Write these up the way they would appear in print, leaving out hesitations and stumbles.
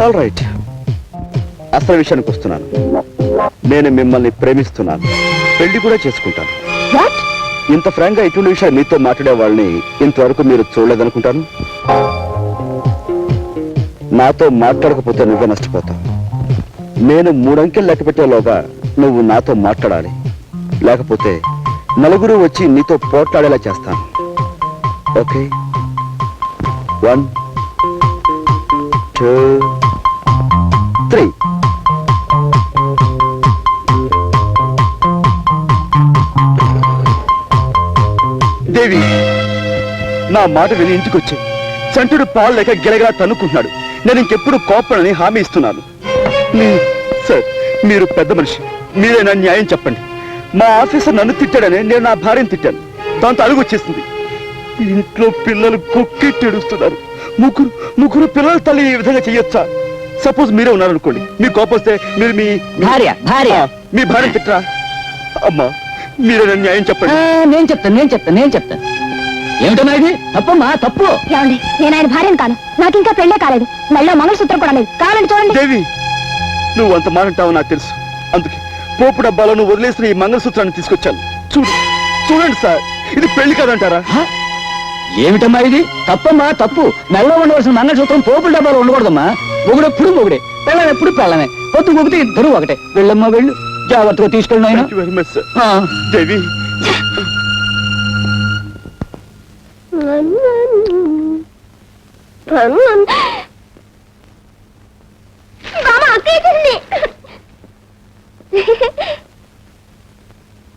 All right, అసలు విషయానికి వస్తున్నాను. నేను మిమ్మల్ని ప్రేమిస్తున్నాను, పెళ్లి కూడా చేసుకుంటాను. ఇంత ఫ్రాంక్ గా ఇటువంటి విషయాలు మీతో మాట్లాడే వాళ్ళని ఇంతవరకు మీరు చూడలేదనుకుంటాను. నాతో మాట్లాడకపోతే నువ్వే నష్టపోతావు. నేను 3 అంకెలు లెక్క పెట్టేలోగా నువ్వు నాతో మాట్లాడాలి, లేకపోతే నలుగురు వచ్చి నీతో పోట్లాడేలా చేస్తాను. ఓకే? 1 2 3. దేవి, నా మాట విని ఇంటికి వచ్చి చంటుడు పాలు లేక గిలగిలా తన్నుకుంటున్నాడు. నేను ఇంకెప్పుడు కోపడని హామీ ఇస్తున్నాను. సార్, మీరు పెద్ద మనిషి, మీరే నా న్యాయం చెప్పండి. మా ఆఫీసర్ నన్ను తిట్టాడని నేను నా భార్యను తిట్టాను. దాంతో అలుగు వచ్చేసింది. ఇంట్లో పిల్లలు కొక్కెట్టి ఏడుస్తున్నారు. ముగ్గురు పిల్లల తల్లి ఈ విధంగా చెయ్యొచ్చా? సపోజ్ మీరే ఉన్నారనుకోండి, మీ కోపం వస్తే మీరు మీ భార్యను తిట్టరా? అమ్మా, మీరే నా న్యాయం చెప్పండి. నేను చెప్తాను. ఏమిటన్నా ఇది? తప్పమ్మా, తప్పు. ఏమండి, నేను ఆయన భార్యను కాను. నాకు ఇంకా పెళ్ళే కాలేదు. మెళ్ళో మంగళసూత్రం కూడా లేదు. కావాలంటే చూడండి. దేవి, నువ్వు అంత మానంటావు నాకు తెలుసు. అందుకే పోపు డబ్బాలో నువ్వు వదిలేసిన ఈ మంగళసూత్రాన్ని తీసుకొచ్చాను. చూడండి సార్, ఇది పెళ్లి కాదంటారా? ఏమిటమ్మా ఇది? తప్పమ్మా, తప్పు. మెళ్ళో ఉండవలసిన మంగళసూత్రం పోపుల డబ్బాలో ఉండకూడదమ్మా. మొగుడెప్పుడు మొగుడే, పెళ్ళం ఎప్పుడు పెళ్ళమే. పొద్దు మొగితే ఇద్దరు ఒకటే. వెళ్ళమ్మా, వెళ్ళు. జాగ్రత్తగా తీసుకెళ్ళిన. దేవి,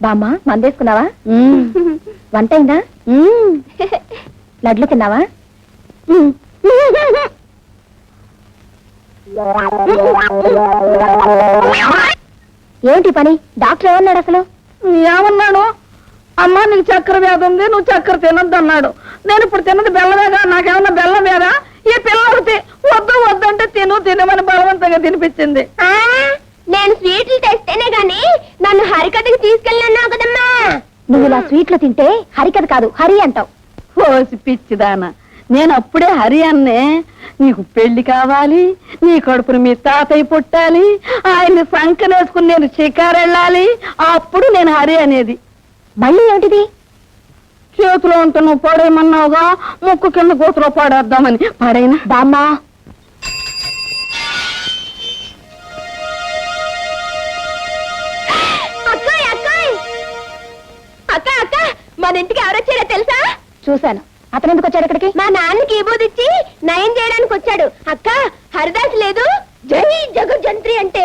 బామ్మ, మందేసుకున్నావా? వంట అయిందా? లడ్లు తిన్నావా? ఏంటి పని? డాక్టర్ ఏమన్నాడు అసలు? ఏమన్నాడు? అమ్మా, నీకు చక్కెర వ్యాధి ఉంది, నువ్వు చక్కెర తినద్దు అన్నాడు. నేను ఇప్పుడు తిన్నది బెల్లమేగా, నాకేమన్నా బెల్లం వేదా? ఈ పిల్లలకి వద్దంటే తినమని బలవంతంగా తినిపించింది. నేను స్వీట్లు తెస్తేనే గాని నన్ను హరికథకి తీసుకెళ్ళినావు కదమ్మా. నువ్వు ఇలా స్వీట్లు తింటే హరికథ కాదు, హరి అంటావు. ఓసి పిచ్చిదానా, నేను అప్పుడే హరి అన్నే. నీకు పెళ్లి కావాలి, నీ కడుపుని మీ తాతయ్య పుట్టాలి, ఆయన్ని సంకనేసుకుని నేను షికారు వెళ్ళాలి, అప్పుడు నేను హరి అనేది. మళ్ళీ ఏమిటిది? చేతిలో ఉంటే నువ్వు పడేయమన్నావుగా, ముక్కు కింద కూతురు పడేద్దామని. పడైనా బామ్మా, మన ఇంటికి ఎవరొచ్చారో తెలుసా? చూశాను. అతను ఎందుకు వచ్చాడు ఇక్కడికి? మా నాన్నకి విభూది ఇచ్చి నయం చేయడానికి వచ్చాడు. అక్క, హరిదాస్ లేదు, జై జగజ్జంత్రి అంటే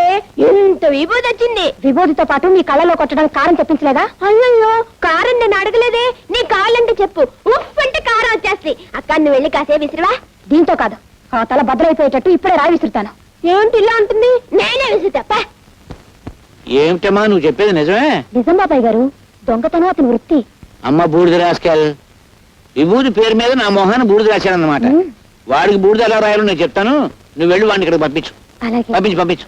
ఎంత విభూది వచ్చింది. విభూతితో పాటు నీ కళ్ళలో కొట్టడానికి కారం తెప్పించలేదా? అయ్యో, కారం నేను అడగలేదే. నీ కావాలంటే చెప్పు, ఉఫ్ అంటే కారం వచ్చేస్తుంది. అక్క, నువ్వు వెళ్ళి కాసే విసిరివా? దీంతో కాదు, ఆ తల భద్రైపోయేటట్టు ఇప్పుడే రాయి విసురుతాను. ఏమిటి ఇలా ఉంటుంది? నేనే విసురుతా. ఏమిటమ్మా నువ్వు చెప్పేది నిజమే? నిజం బాబాయ్ గారు, దొంగతనం అతని వృత్తి. అమ్మ బూడిద రాసుకెళ్. విభూతి పేరు మీద నా మొహాన్ని బూడిద రాశానన్నమాట. వాడికి బూడిద ఎలా రాయాలో నేను చెప్తాను, నువ్వు వెళ్ళి వాడిని ఇక్కడికి పంపించు. పంపించు.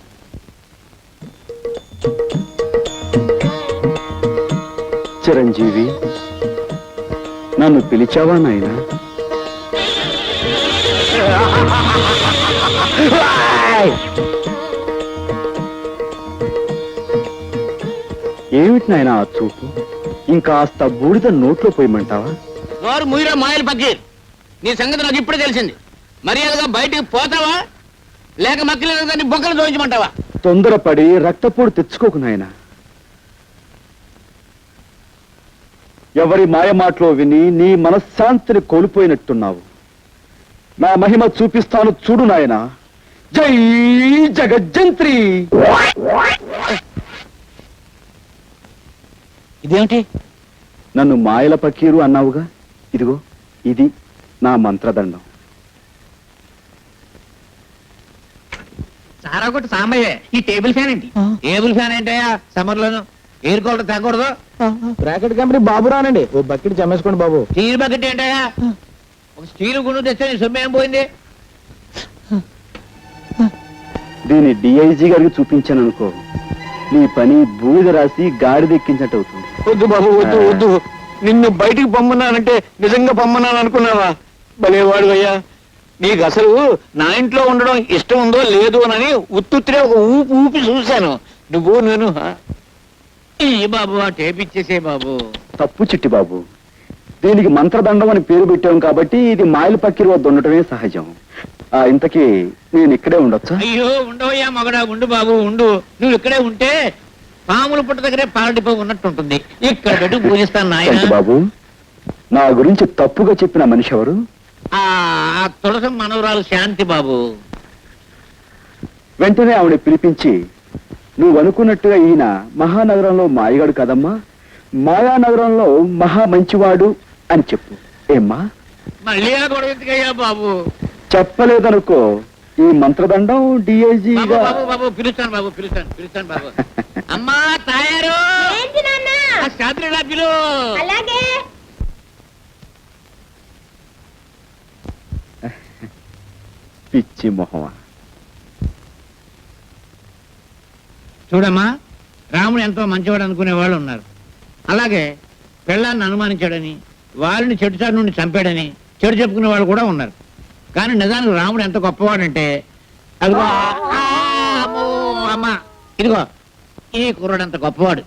చిరంజీవి, నన్ను పిలిచావా నాయనా? ఏమిటి నాయనా ఆ చూపు? ఇంకాస్త బూడిద నోట్లో పోయమంటావా? నోరు ముయిరా మాయలు పక్కీర్, నీ సంగతి నాకు ఇప్పుడే తెలిసింది. మర్యాదగా బయటికి పోతావా, లేక మక్కలేని దాన్ని బొక్కలు దోయించమంటావా? తొందరపడి రక్తపోటు తెచ్చుకోకు నాయనా. ఎవరి మాయమాటలో విని నీ మనశ్శాంతిని కోల్పోయినట్టున్నావు. నా మహిమ చూపిస్తాను చూడు నాయనా. జై జగజ్జంత్రి. ఇదేమిటి? నన్ను మాయల పకీరు అన్నావుగా, ఇదిగో ఇది నా మంత్రదండం. సారా కొట్టు సాంబయ్యే, ఈ టేబుల్ ఫ్యాన్ ఏంటి? టేబుల్ ఫ్యాన్ ఏంటయ్యా? సమ్మర్ లోను ఎయిర్ కూలర్ తగ్గకూడదు. బ్రాకెట్ కంపెనీ బాబు రానండి, ఓ బకెట్ చమ్మేసుకోండి బాబు. స్టీల్ బకెట్ ఏంటయ్యా? ఒక స్టీల్ గుండు తెస్తే నీ సొమ్ము ఏం పోయింది? దీన్ని డిఐజీ గారికి చూపించాను అనుకో, నీ పని బూడిద రాసి గాడిదెక్కించినట్టు అవుతుంది. వద్దు బాబు, వద్దు. నిన్ను బయటికి పొమ్మన్నానంటే నిజంగా పొమ్మన్నాను అనుకున్నావా? భలేవాడు అయ్యా. నీకు అసలు నా ఇంట్లో ఉండడం ఇష్టం ఉందో లేదో అని ఉత్తుత్తిరే ఒక ఊపి ఊపి చూశాను. నువ్వు నేను ఈ బాబు ఆ టేపిచ్చేసే బాబు. తప్పు చిట్టి బాబు, దీనికి మంత్రదండం అని పేరు పెట్టాం కాబట్టి ఇది మాయల పక్కిరి వద్ద ఉండటమే సహజం. ఇంతకీ నేను ఇక్కడే ఉండొచ్చా? అయ్యో ఉండవయ్యా మగడా, ఉండు బాబు ఉండు. నువ్వు ఇక్కడే ఉంటే పాముల పుట్ట దగ్గరే పాలడిపో ఉన్నట్టు ఉంటుంది. ఇక్కడ పెట్టి పూజిస్తాను చంటి నాయన. బాబు, నా గురించి తప్పుగా చెప్పిన మనిషి ఎవరు? ఆ తులసి మనవరాలు శాంతి బాబు. వెంటనే ఆవిడ పిలిపించి, నువ్వు అనుకున్నట్టుగా ఈయన మహానగరంలో మాయగాడు కదమ్మా, మాయానగరంలో మహా మంచివాడు అని చెప్పు. ఏమ్మా? మళ్ళీ ఆ గొడవ ఎందుకయ్యా బాబు? చెప్పలేదనుకో, ఈ మంత్రదండం బాబు డిఐజీగా. బాబు బాబు పిలుస్తాను బాబు, పిలుస్తాను బాబు. అమ్మా తయారు ఏంటి నాన్న? శాంతిలా పిలు. అలాగే. పిచ్చి మొహమా. చూడమ్మా, రాముడు ఎంతో మంచివాడు అనుకునే వాళ్ళు ఉన్నారు. అలాగే పెళ్ళాన్ని అనుమానించాడని, వారిని చెడుచారు నుండి చంపాడని చెడు చెప్పుకునే వాళ్ళు కూడా ఉన్నారు. కానీ నిజానికి రాముడు ఎంత గొప్పవాడంటే, అదిగో అమ్మో అమ్మ, ఇదిగో ఈ కుర్రాడు అంత గొప్పవాడు.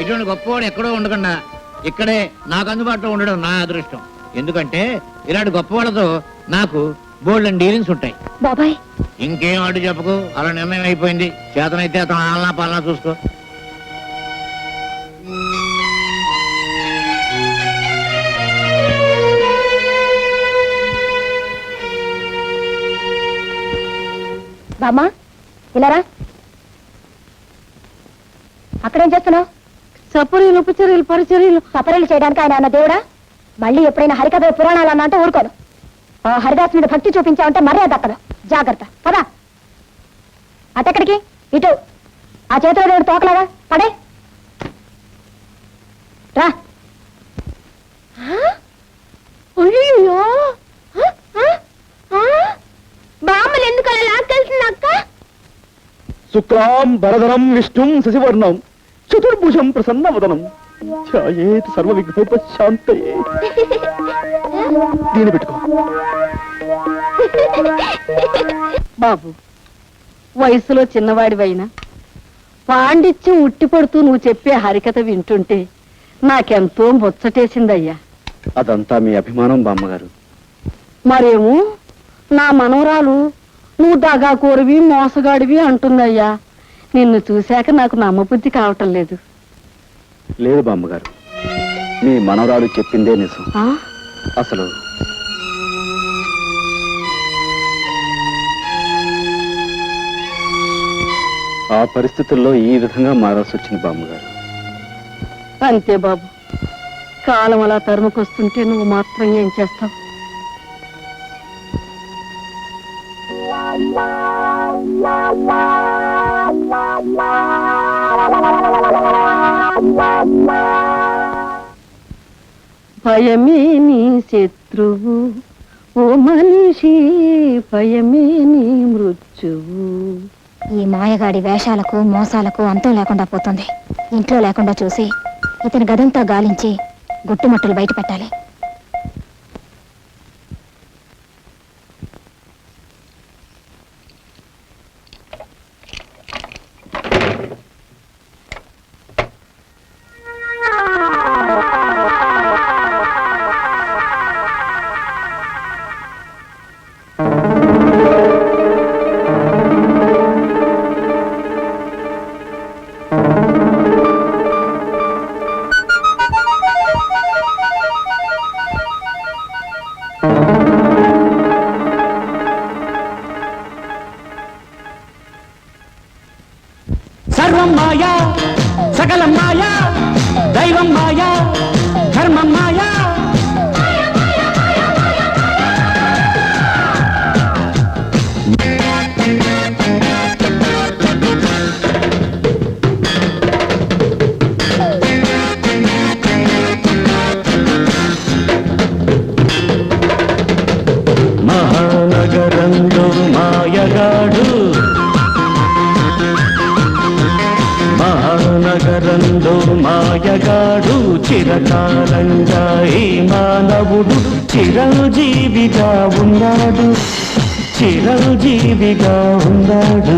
ఇటువంటి గొప్పవాడు ఎక్కడో ఉండకుండా ఇక్కడే నాకు అందుబాటులో ఉండడం నా అదృష్టం. ఎందుకంటే ఇలాంటి గొప్పవాళ్ళతో నాకు బోల్డ్ డీలింగ్స్ ఉంటాయి. బాబాయ్, ఇంకేం అడ్డు చెప్పకు, అలా నిర్ణయం అయిపోయింది. చేతనైతే అతను ఆలనా పాలనా చూసుకో. బామ్మా ఇలా రా. అక్కడేం చేస్తున్నావు? సపరీలు ఉపచర్యలు పరిచర్యలు సపరీలు చేయడానికి ఆయన అన్న దేవుడా? మళ్ళీ ఎప్పుడైనా హరికథ పురాణాలు అన్నా అంటే ఊరుకోను. ఆ హరిదాస్ మీద భక్తి చూపించావంటే మర్యాద దక్కదు. జాగ్రత్త పదా. అటెక్కడికి? ఇటు. ఆ చేతిలో రెండు తోకలాగా పడే రా. అయ్యో, బామ్మలు ఎందుకు అలా లాక్కెళ్తుంది అక్క? శుక్లాం భరధరం విష్ణుం శశివర్ణం చతుర్భుజం ప్రసన్నవదనం ఛాయేత్ సర్వ విఘ్నోపశాంతయే. దీని పెట్టుకో. బాబు, వయసులో చిన్నవాడివైనా పాండిత్యం ఉట్టిపడుతూ నువ్వు చెప్పే హరికథ వింటుంటే నాకెంతో ముచ్చటేసిందయ్యా. అదంతా మీ అభిమానం బామ్మగారు. మరేమో నా మనవరాలు నువ్వు దగాకోరివి మోసగాడివి అంటుందయ్యా. నిన్ను చూశాక నాకు నమ్మబుద్ధి కావటం లేదు. లేదు బామ్మగారు, మీ మనవరాలు చెప్పిందే నిజం. ఆ? అసలు ఆ పరిస్థితుల్లో ఈ విధంగా మారాల్సి వచ్చింది బామ్మగారు. అంతే బాబు, కాలం అలా తరుముకొస్తుంటే నువ్వు మాత్రం ఏం చేస్తావు? భయమే నీ శత్రువు ఓ మనిషి, భయమే నీ మృత్యువు. ఈ మాయగాడి వేషాలకు మోసాలకు అంతం లేకుండా పోతుంది. ఇంట్లో లేకుండా చూసి ఇతని గదంతా గాలించి గుట్టుమట్టులు బయట పెట్టాలి. కాలంగా ఈ మానవుడు చిరంజీవిగా ఉన్నాడు, చిరంజీవిగా ఉన్నాడు.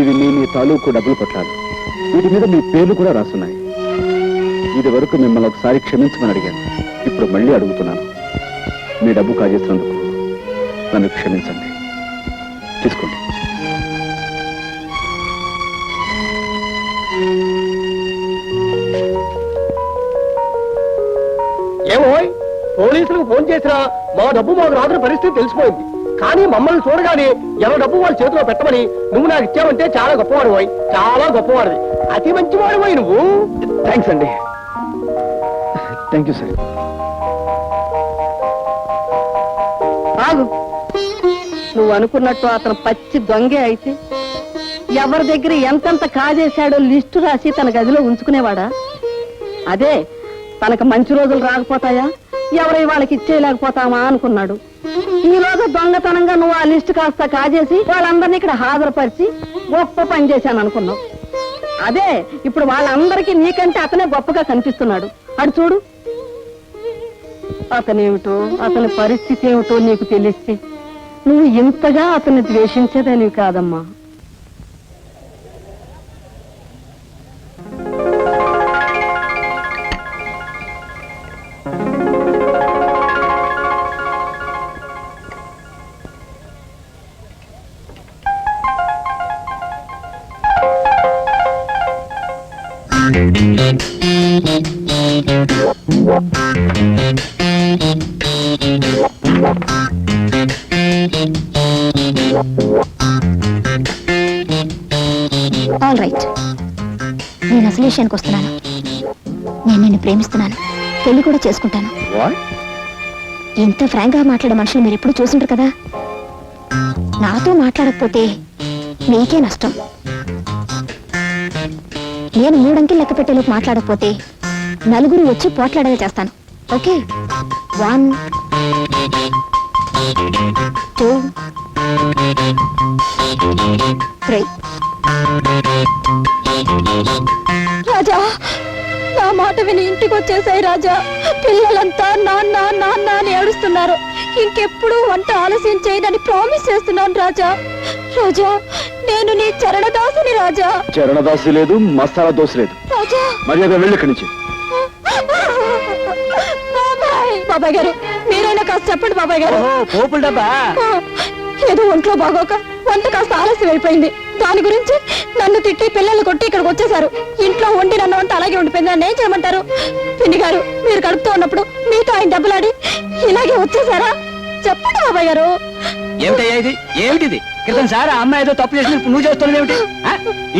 ఇవి మీ తాలూకు డబ్బులు కొట్టాలి. వీటి మీద మీ పేర్లు కూడా రాస్తున్నాయి. ఇది వరకు మిమ్మల్ని ఒకసారి క్షమించమని అడిగాను, ఇప్పుడు మళ్ళీ అడుగుతున్నాను. మీ డబ్బు కాజేసినందుకు నన్ను క్షమించండి. తీసుకోండి. ఏమో పోలీసులకు ఫోన్ చేసినా మా డబ్బు మాకు రాత్రి పరిస్థితి తెలిసిపోయింది. కానీ మమ్మల్ని చూడగానే ఎవరి డబ్బు వాళ్ళ చేతిలో పెట్టమని నువ్వు నాకు ఇచ్చావంటే చాలా గొప్పవాడు పోయి, చాలా గొప్పవాడివి, అతి మంచివాడు పోయి నువ్వు. థ్యాంక్స్ అండి. Thank you sir. ఆగు, నువ్వు అనుకున్నట్టు అతను పచ్చి దొంగే అయితే ఎవరి దగ్గర ఎంతెంత కాజేశాడో లిస్టు రాసి తన గదిలో ఉంచుకునేవాడా? అదే తనకు మంచి రోజులు రాకపోతాయా, ఎవరై వాళ్ళకి ఇచ్చేయలేకపోతామా అనుకున్నాడు. ఈ రోజు దొంగతనంగా నువ్వు ఆ లిస్టు కాస్త కాజేసి వాళ్ళందరినీ ఇక్కడ హాజరుపరిచి గొప్ప పని చేశాను అనుకున్నావు. అదే ఇప్పుడు వాళ్ళందరికీ నీకంటే అతనే గొప్పగా కనిపిస్తున్నాడు. అటు చూడు, అతనేమిటో అతని పరిస్థితి ఏమిటో నీకు తెలిస్తే నువ్వు ఇంతగా అతన్ని ద్వేషించేదానివి కాదమ్మా. ఆల్ రైట్, నేను అసలు విషయానికి వస్తున్నాను. నేను నిన్ను ప్రేమిస్తున్నాను, పెళ్లి కూడా చేసుకుంటాను. ఇంత ఫ్రాంక్ గా మాట్లాడే మనుషులు మీరు ఎప్పుడు చూసుంటారు కదా. నాతో మాట్లాడకపోతే మీకే నష్టం. నేను 3 అంకెలు లెక్క పెట్టేలోపు మాట్లాడకపోతే నలుగురు వచ్చి పోట్లాడేలా చేస్తాను. ఓకే, 1 2 3. రాజా, నా మాట విని ఇంటికి వచ్చేసాయి రాజా. పిల్లలంతా నాన్న నాన్న అని ఏడుస్తున్నారు. ఇంకెప్పుడు వంట ఆలస్యం చేయదని ప్రామిస్ చేస్తున్నాను రాజా. రాజా, నేను నీ చరణదాసుని రాజా. చరణదాసు లేదు, మసాలా దోశ లేదు. రాజా, మర్యాద వెళ్ళి ఇక్కడి నుంచి. బాబాయ్ గారు, మీరైనా కాస్త చెప్పండి బాబాయ్ గారు. పోపుల డబ్బా ఏదో ఒంట్లో బాగోక వంట కాస్త ఆలస్యం అయిపోయింది. దాని గురించి నన్ను తిట్టి పిల్లల్ని కొట్టి ఇక్కడికి వచ్చేసారు. ఇంట్లో వండి నన్ను అంతా అలాగే ఉండిపోయింది. నన్ను ఏం చేయమంటారు? పిన్ని గారు, మీరు కడుపుతూ ఉన్నప్పుడు మీతో ఆయన దెబ్బలాడి ఇలాగే వచ్చేసారా? చెప్పండి బాబాయ్ గారు. ఏమిటయ్యా ఇది? ఏమిటిది? క్రితం సార్ ఆ అమ్మాయి ఏదో తప్పు చేసి నువ్వు చేస్తున్నది ఏమిటి?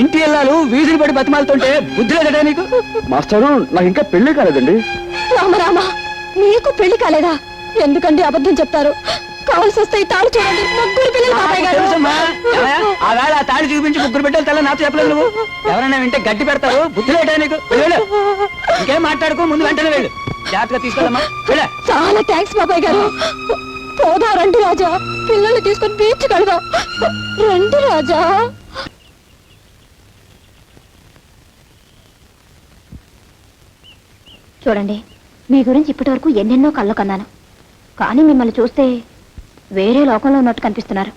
ఇంటి ఇల్లాలు వీధులు పడి బతిమాలుతుంటే బుద్ధి లేదట నీకు? మాస్టారు, నాకు ఇంకా పెళ్లి కాలేదండి. రామరామా, మీకు పెళ్లి కాలేదా? ఎందుకండి అబద్ధం చెప్తారు? కావాల్సి వస్తే ఈ తాడు చూడండి, ముగ్గురు పిల్లలు బాబాయ్ గారు. తెలుసమ్మా. ఆ వేళ ఆ తాడి చూపించి ముగ్గురు బిడ్డలు తెల్ల నాతో చెప్పలేదు నువ్వు. ఎవరైనా వింటే గట్టి పెడతారు. బుద్ధి లేట నీకు? వెళ్ళు. ఇంకేం మాట్లాడుకో, ముందు వెంటనే వెళ్ళు. జాగ్రత్తగా తీసుకెళ్ళమ్మా. వెళ్ళ. చాలా థ్యాంక్స్ బాబాయ్ గారు. పోదా రండి రాజా, పిల్లల్ని తీసుకొని బీచ్ కడదాం. రండి రాజా. చూడండి, మీ గురించి ఇప్పటి వరకు ఎన్నెన్నో కళ్ళు కన్నాను, కానీ మిమ్మల్ని చూస్తే వేరే లోకంలో ఉన్నట్టు కనిపిస్తున్నారు.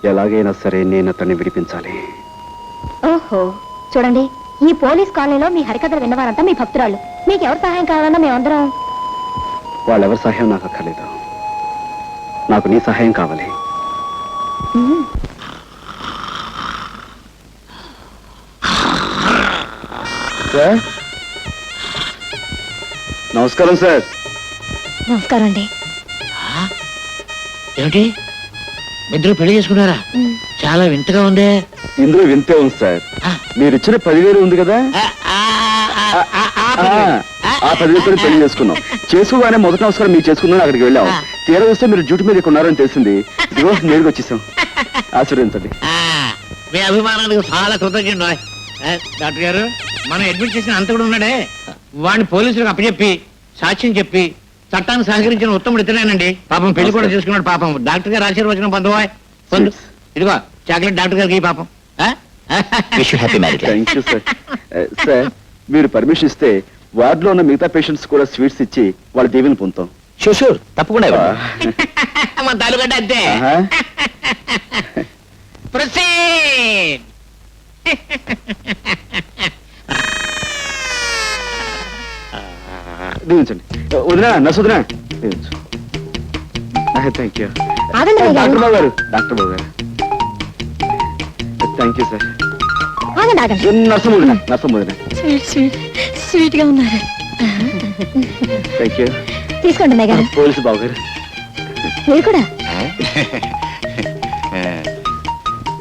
ఎలాగైనా సరే నేను అతన్ని విడిపించాలి. ఓహో, చూడండి, ఈ పోలీస్ కాలనీలో మీ హరికథలు విన్నవారంతా మీ భక్తురాళ్ళు. మీకు ఎవరు సహాయం కావాలన్నా మేమందరం. వాళ్ళెవరి సహాయం నాకు అక్కర్లేదు. నాకు నీ సహాయం కావాలి. సార్, నమస్కారం సార్. నమస్కారం అండి. ఏమిటి, ఇద్దరు పెళ్లి చేసుకున్నారా? చాలా వింతగా ఉందే. ఇందులో వింతే ఉంది సార్. మీరు ఇచ్చిన 10,000 ఉంది కదా, ఆ 10,000 పెళ్లి చేసుకున్నాం. చేసుకోగానే మొదటి నమస్కారం మీరు చేసుకున్నాను, అక్కడికి వెళ్ళాం. తీరా వస్తే మీరు డ్యూటీ మీద ఇక్కడ ఉన్నారని తెలిసింది. ఇదిగో నేరుగా వచ్చేసాం. ఆశీర్వదించండి. మీ అభిమానానికి చాలా కృతజ్ఞుడు. డాక్టర్ గారు, మనం అడ్మిట్ చేసిన అంత కూడా ఉన్నాడే, వాడిని పోలీసులకు అప్పచెప్పి సాక్ష్యం చెప్పి చట్టాన్ని సహకరించిన ఉత్తముడు ఇతనేనండి. పాపం పెళ్లి కూడా చేసుకున్నాడు. పాపం డాక్టర్ గారు ఆశీర్వచనం పొందవా? పొందు. ఇదిగో చాక్లెట్ డాక్టర్ గారికి పాపం. Thank you sir. సార్, మీరు పర్మిషన్ ఇస్తే వార్డులో ఉన్న మిగతా పేషెంట్స్ కూడా స్వీట్స్ ఇచ్చి వాళ్ళ దీవెని పొందుతాం. షూర్, తప్పకుండా. మన తాలూగడ్డ అంతే. Proceed. దీవించండి. వదినా, నర్సు వదినా, దీవించు. Thank you. ఆగండి అయ్య గారు. డాక్టర్ బాబు గారు, డాక్టర్ బాబు గారు, థ్యాంక్ యూ సార్. ఆగండి ఆగండి. నర్సం వదినా, నర్సం వదినా, స్వీట్ గా ఉన్నారు. Thank you. తీసుకోండి అన్నయ్య గారు. పోలీసు బాబు గారు, మీరు కూడా.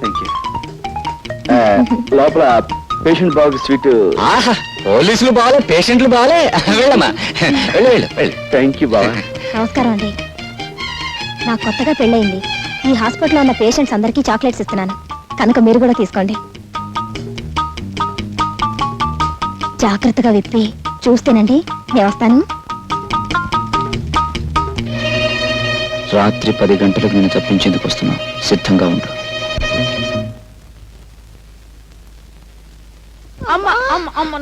Thank you. లోపల పేషెంట్ బాబుకి స్వీట్. పోలీసులు బాగాలే, పేషెంట్లు బాగాలే. వెళ్ళమ్మా, వెళ్ళు వెళ్ళు వెళ్ళు. థ్యాంక్ యూ బాబా. నమస్కారం అండి. నాకు కొత్తగా పెళ్ళయింది. ఈ హాస్పిటల్లో ఉన్న పేషెంట్స్ అందరికీ చాక్లెట్స్ ఇస్తున్నాను, కనుక మీరు కూడా తీసుకోండి. జాగ్రత్తగా విప్పి చూస్తేనండి. నేను వస్తాను. రాత్రి 10 గంటలకు నేను తప్పించేందుకు వస్తున్నా, సిద్ధంగా ఉండు.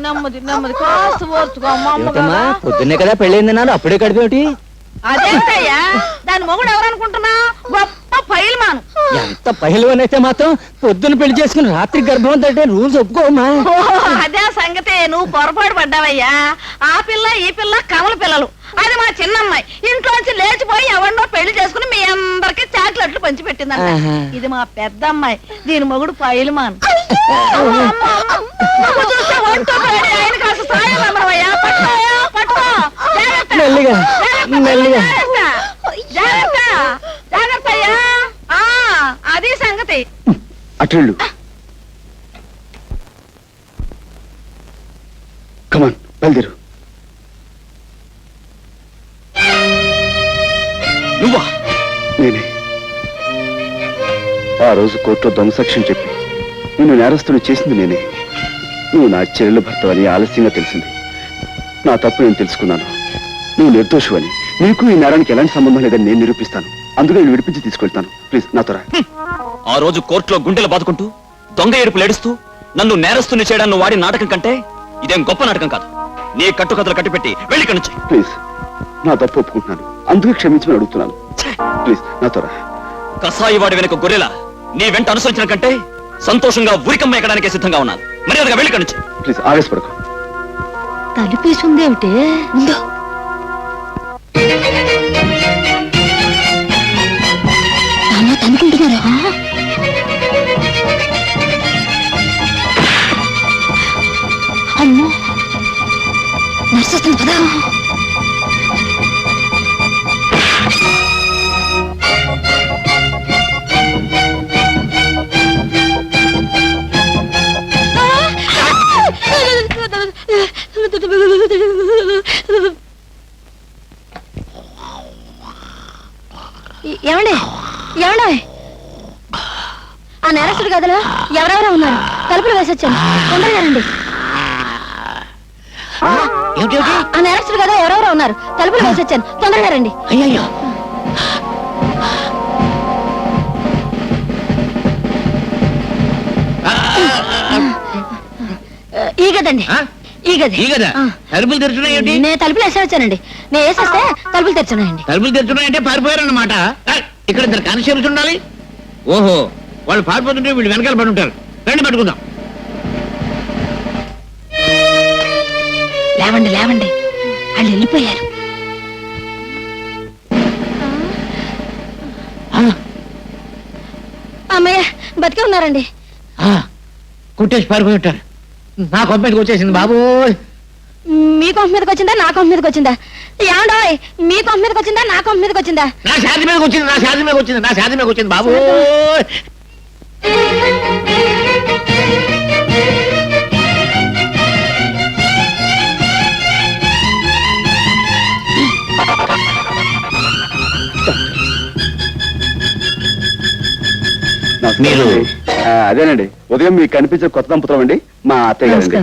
నెమ్మది నెమ్మది కాస్త ఓర్చుకో ఏమిటమ్మా, పొద్దున్నే కదా పెళ్ళైందన్నాను, అప్పుడే కడిపేమిటి? అదేంటయ్యా, దాని మొగుడు ఎవరనుకుంటున్నా? గొప్ప పైల్మాన్. ఎంత పహిల్వన్ అయితే మాత్రం పొద్దున్న పెళ్లి చేసుకుని రాత్రి గర్భవంతం అంటే రూల్స్ ఒప్పుకోమా? అదే సంగతి, నువ్వు పొరపాటు పడ్డావయ్యా. ఆ పిల్ల ఈ పిల్ల కమల పిల్లలు. అది మా చిన్నమ్మాయి ఇంట్లోంచి లేచిపోయి ఎవరినో పెళ్లి చేసుకుని మీ అందరికి చాక్లెట్లు పంచి పెట్టిందంట. ఇది మా పెద్ద అమ్మాయి, దీని మొగుడు పైల్మాన్. ఆయన కాస్త సాయం అమ్మవయ్యా. పట్టుకోయా, పట్టుకో. మెల్లిగా మెల్లిగా. జాగ్రత్త జాగ్రత్త అయ్యా. అది సంగతి. అటెళ్ళు. కమాన్, బయలుదేరు. నువ్వా? నేనే. ఆ రోజు కోర్టులో దొంగ సాక్ష్యం చెప్పి నిన్ను నేరస్తుని చేసింది నేనే. నువ్వు నా చెల్లెలు భర్త అని ఆలస్యంగా తెలిసింది. నా తప్పు నేను తెలుసుకున్నాను. నువ్వు నిర్దోషువని, నీకు ఈ నేరానికి ఎలాంటి సంబంధం లేదని నేను నిరూపిస్తాను. అందుకే నేను విడిపించి తీసుకెళ్తాను. ప్లీజ్ నాతో రా. ఆ రోజు కోర్టులో గుండెలు బాదుకుంటూ దొంగ ఏడుపులు ఏడుస్తూ నన్ను నేరస్తుని చేయడాన్ని వాడి నాటకం కంటే ఇదేం గొప్ప నాటకం కాదు. నీ కట్టుకథలు కట్టిపెట్టి వెళ్ళి ఇక్కడి నుంచి. ప్లీజ్, నా తప్పు ఒప్పుకుంటున్నాను. అందుకే క్షమించమని అడుగుతున్నాను. ప్లీజ్ నాతో రా. కసాయి వాడి వెనుక గొర్రెలా నీ వెంట అనుసరించిన కంటే సంతోషంగా ఉరికమ్మ ఎక్కడానికే సిద్ధంగా ఉన్నాను. మర్యాదగా వెళ్ళి కనుంచి. ప్లీజ్ ఆవేశపడకు. తలుపేసుందేమిటే ముందు నాన్న తనుకుంటున్నారా? అమ్మో నర్సు వస్తుంది పదా. ఏమండి ఏమండి ఆ నేరస్తుడు గదిలో ఎవరెవరో ఉన్నారు. తలుపులు వేసొచ్చాను, తొందరగా రండి. ఆ నేరస్తుడు గదిలో ఎవరెవరో ఉన్నారు. తలుపులు వేసొచ్చాను, తొందరగా రండి. అయ్యయ్యో, ఈ గదండి, ఈ గది. ఈ కదా ఆ. తలుపులు తెరుచున్నాయేంటి? నేను తలుపులు వేసేవచ్చానండి. నేను వేసేస్తే తలుపులు తెరుచున్నాయండి. తలుపులు తెరుచున్నాయంటే పారిపోయారన్నమాట. ఇక్కడ ఇద్దరు కానిస్టేబుల్స్ ఉండాలి. ఓహో, వాళ్ళు పారిపోతుంటే వీళ్ళు వెనకాల పడి ఉంటారు. రండి పట్టుకుందాం. లేవండి లేవండి, వాళ్ళు వెళ్ళిపోయారు. అమ్మయ్య బతికే ఉన్నారండి. కుట్టేసి పారిపోయి ఉంటారు. నా కొంపటికి వచ్చేసింది బాబు. మీ కొంప మీదకి వచ్చిందా నా కొంప మీదకి వచ్చిందా? ఏమండోయ్, మీ కొంప మీదకి వచ్చిందా నా కొంప మీదకి వచ్చిందా? నా శాది మీదకి వచ్చింది, నా శాది మీదకి వచ్చింది, నా శాది మీదకి వచ్చింది బాబు. మీరు? అదేనండి, ఉదయం మీకు కనిపించే కొత్త దంపతులం అండి, మా అత్తయ్య గారండి.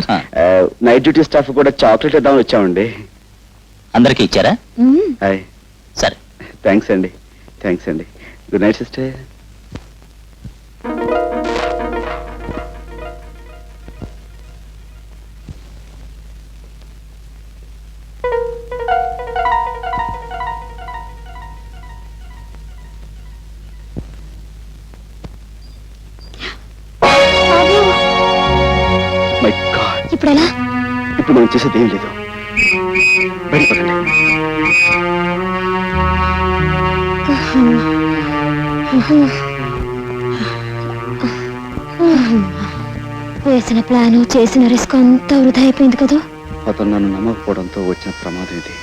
నైట్ డ్యూటీ స్టాఫ్ కూడా చాక్లెట్ ఇద్దామని వచ్చామండి. అందరికీ ఇచ్చారా? హాయ్, సరే. థ్యాంక్స్ అండి, థ్యాంక్స్ అండి. Good night sister. My God, ఇప్పుడు ఎలా? ఇప్పుడు మనం చేసేది ఏం లేదు. బయటపడండి. వేసిన ప్లాను చేసిన రిస్క్ అంతా వృధా అయిపోయింది కదా. అతను నన్ను నమ్మకపోవడంతో వచ్చిన ప్రమాదం ఇది.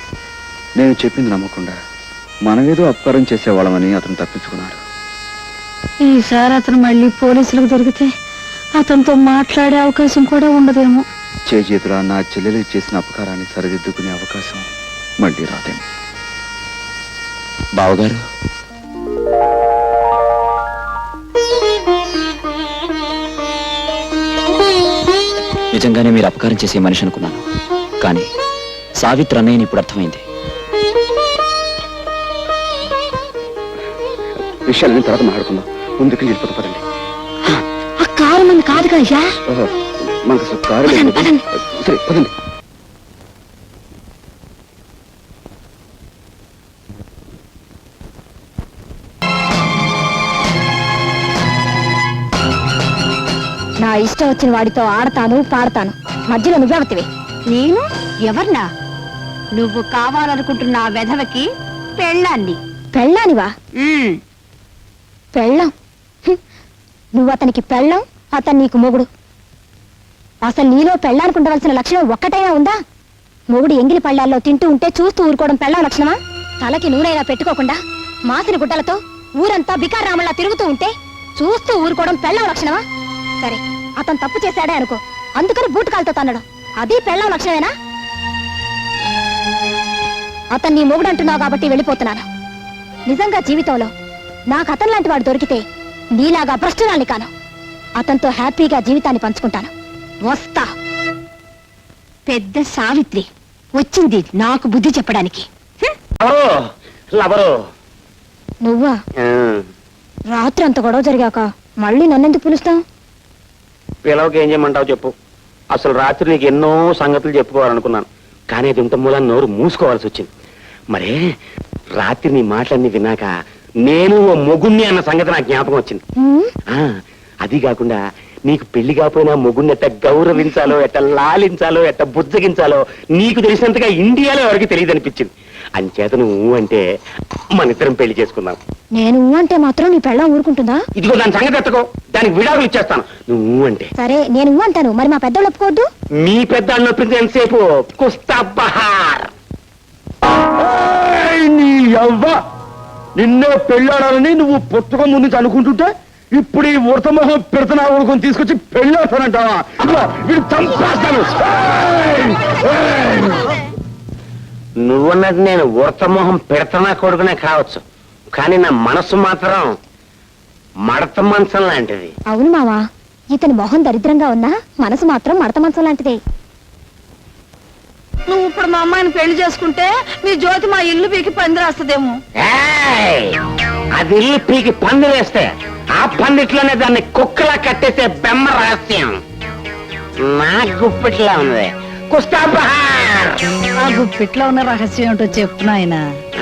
నేను చెప్పింది నమ్మకుండా మనమేదో అపకారం చేసేవాళ్ళమని అతను తప్పించుకున్నాడు. ఈసారి అతను మళ్ళీ పోలీసులకు దొరికితే అతనితో మాట్లాడే అవకాశం కూడా ఉండదేమో. చేతులా నా చెల్లెలు చేసిన అపకారాన్ని సరిదిద్దుకునే అవకాశం మళ్ళీ రాదేమో. బావగారు, నిజంగానే మీరు అపకారం చేసే మనిషి అనుకున్నాను. కానీ సావిత్రి అన్నయ్యని ఇప్పుడు అర్థమైంది. విషయాలని తర్వాత మాట్లాడుకుందాం. ముందుకు వెళ్ళిపోతా పదండి. ఆ కారు మంది కాదుగా అయ్యా. ఓహో, మనకు అసలు కారు లేదు. పదండి. సరే పదండి. నా ఇష్టం వచ్చిన వాడితో ఆడతాను పాడతాను, మధ్యలో నువ్వెవతివి? నేను ఎవర్నా? నువ్వు కావాలనుకుంటున్న ఆ వెధవకి పెళ్ళాన్ని. పెళ్ళానివా? పెళ్ళం? హ్మ్. నువ్వు అతనికి పెళ్ళం, అతను నీకు మొగుడు. అసలు నీలో పెళ్ళానికి ఉండవలసిన లక్షణం ఒక్కటైనా ఉందా? మొగుడు ఎంగిలి పళ్ళాల్లో తింటూ ఉంటే చూస్తూ ఊరుకోవడం పెళ్ళం లక్షణమా? తలకి నూనెలా పెట్టుకోకుండా మాసిన గుడ్డలతో ఊరంతా బికారామల్లా తిరుగుతూ ఉంటే చూస్తూ ఊరుకోవడం పెళ్ళం లక్షణమా? సరే, అతను తప్పు చేశాడే అనుకో, అందుకని బూటకాలతో తన్నడం అది పెళ్ళం లక్షణమేనా? అతను నీ మొగుడు అంటున్నావు కాబట్టి వెళ్ళిపోతున్నాను. నిజంగా జీవితంలో నాకు అతను లాంటి వాడు దొరికితే నీలాగా భ్రష్టురాల్ని కాను. అతనితో హ్యాపీగా జీవితాన్ని పంచుకుంటాను. వస్తా. పెద్ద సావిత్రి వచ్చింది నాకు బుద్ధి చెప్పడానికి. నువ్వా? రాత్రి అంత గొడవ జరిగాక మళ్ళీ నన్నెందుకు పిలుస్తావు? పిల్లవకి ఏం చేయమంటావు చెప్పు. అసలు రాత్రి నీకు ఎన్నో సంగతులు చెప్పుకోవాలనుకున్నాను, కానీ అది ఇంత మూలాన్ని నోరు మూసుకోవాల్సి వచ్చింది. మరే రాత్రి నీ మాటలన్నీ విన్నాక నేను ఓ మొగుణ్ణి అన్న సంగతి నాకు జ్ఞాపకం వచ్చింది. ఉమ్, ఆ అది కాకుండా నీకు పెళ్లి కాకపోయినా మొగుడిని ఎట్ట గౌరవించాలో, ఎట్ట లాలించాలో, ఎట్ట బుజ్జగించాలో నీకు తెలిసినంతగా ఇండియాలో ఎవరికి తెలియదు అనిపించింది. అంచేత నువ్వు అంటే మన ఇద్దరం పెళ్లి చేసుకుందాం. నేను అంటే మాత్రం నీ పెళ్ళం ఊరుకుంటుందా? ఇదిగో దాని సంగతి ఎత్తకో, దానికి విడాకులు ఇచ్చేస్తాను నువ్వు అంటే. సరే నేను అంటాను, మరి మా పెద్దోళ్ళు ఒప్పుకోవద్దు. మీ పెద్ద నొప్పింది ఎంతసేపు కుస్తా బహార్. నీ అవ్వ నిన్నే పెళ్ళాడాలని నువ్వు పుస్తకం ముందు అనుకుంటుంటే ఇప్పుడు ఈ ఉడతమొహం పెడతనా ఊరుకొని తీసుకొచ్చి పెళ్ళాడతానంటావా? వీడు చంపేస్తాను. నువ్వన్నది నేను ఉడతమోహం పెడతనా కొడుకునే కావచ్చు, కానీ నా మనసు మాత్రం మడత మంచం లాంటిది. అవును మావా, ఇతని మొహం దరిద్రంగా ఉన్నా మనసు మాత్రం మడత మంచం లాంటిదే. నువ్వు ఇప్పుడు మా అమ్మాయిని పెళ్లి చేసుకుంటే మీ జ్యోతి మా ఇల్లు పీకి పంది రాస్తుందేమో. ఏయ్! అది ఇల్లు పీకి పంది వేస్తే ఆ పందిట్లోనే దాన్ని కుక్కలా కట్టేసే బెమ్మ రహస్యం నా గుప్పిట్లా ఉంది. కుస్తా బహార్. ఆ గుప్పిట్లో ఉన్న రహస్యం ఏంటో చెప్పు నాయన.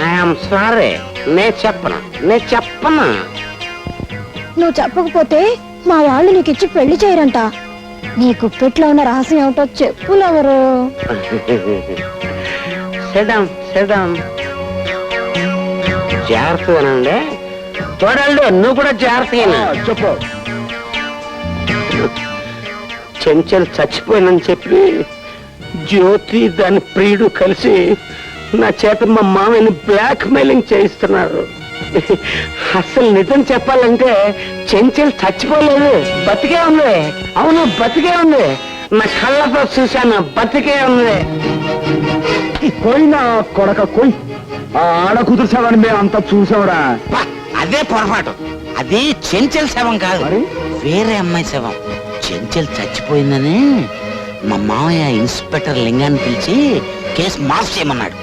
ఐఎమ్ సారీ, నేను చెప్పను. నువ్వు చెప్పకపోతే మా వాళ్ళు నీకు ఇచ్చి పెళ్లి చేయరంట. నీ గుప్పెట్లో ఉన్న రహస్యం ఏమిటో చెప్పులెవరు? సెడం జాగ్రత్తగానండి. చూడండి, నువ్వు కూడా జాగ్రత్తగా చెప్పు. చెంచల్ చచ్చిపోయిందని చెప్పి జ్యోతి దాని ప్రియుడు కలిసి నా చేత మా మామయ్యని బ్లాక్ మెయిలింగ్ చేయిస్తున్నారు. అసలు నిజం చెప్పాలంటే చెంచల్ చచ్చిపోలేదు, బతికే ఉంది. అవును, బతికే ఉంది. నా కళ్ళతో చూశాను, బతికే ఉంది. పోయినా కొడక కొయ్, ఆ ఆడ కుదుర్చావని మేము అంతా చూసావురా. అదే పొరపాటు. అది చెంచల్ శవం కాదు, మరి? వేరే అమ్మాయి శవం. చెంచల్ చచ్చిపోయిందని మా మామయ్య ఇన్స్పెక్టర్ లింగాన్ని పిలిచి కేసు మాఫ్ చేయమన్నాడు.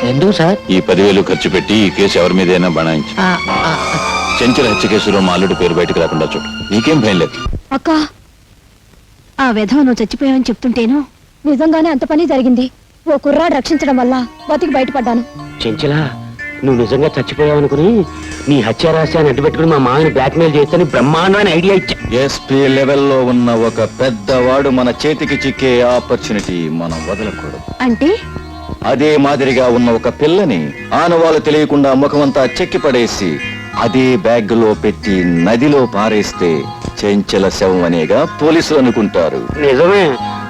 ఎందుకు సార్? ఈ 10,000 ఖర్చు పెట్టి ఈ కేసు ఎవరి మీదైనా బనాయించు. చెంచల హత్య కేసులో మా అల్లుడు పేరు బయటకు రాకుండా చూడు. నీకేం భయం లేదు. అక్క, ఆ విధవ నువ్వు చచ్చిపోయావని చెప్తుంటేను నిజంగానే అంత పని జరిగింది. ఓ కుర్రాడు రక్షించడం వల్ల బతికి బయటపడ్డాను. చెంచలా, నువ్వు నిజంగా చచ్చిపోయావనుకుని నీ హత్య రహస్యాన్ని అడ్డుపెట్టుకుని మా మామని బ్లాక్మెయిల్ చేస్తే బ్రహ్మాండమైన ఐడియా ఇచ్చా. ఎస్పీ లెవెల్లో ఉన్న ఒక పెద్దవాడు మన చేతికి చిక్కే ఆపర్చునిటీ మనం వదలకూడదు. అంటే అదే మాదిరిగా ఉన్న ఒక పిల్లని ఆనవాళ్ళు తెలియకుండా ముఖమంతా చెక్కి పడేసి అదే బ్యాగ్ లో పెట్టి నదిలో పారేస్తే చెంచల శవం అనేగా పోలీసులు అనుకుంటారు. నిజమే,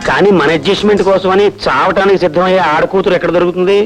కానీ మన అడ్జస్ట్మెంట్ కోసమని చావటానికి సిద్ధమయ్యే ఆడకూతురు ఎక్కడ దొరుకుతుంది?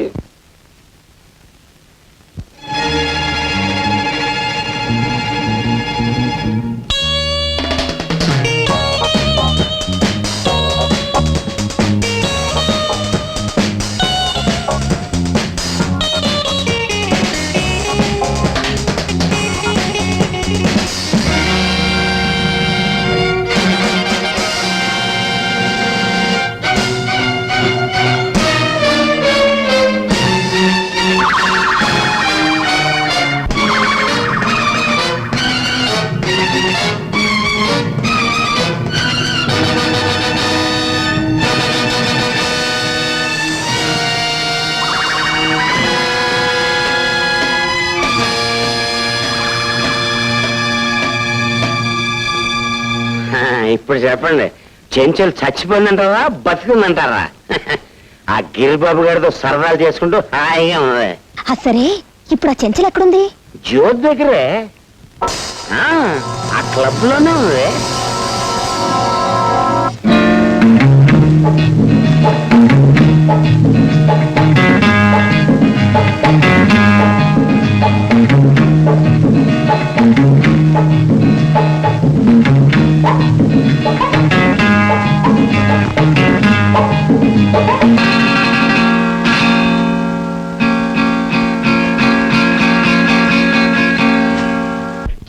ఇప్పుడు చెప్పండి, చెంచల్ చచ్చిపోయిందంటారా బతికిందంటారా? ఆ గిరిబాబు గారితో సరదాలు చేసుకుంటూ హాయిగా ఉంది. సరే, ఇప్పుడు ఆ చెంచలు ఎక్కడుంది? జ్యోతి దగ్గరే, ఆ క్లబ్ లోనే ఉంది.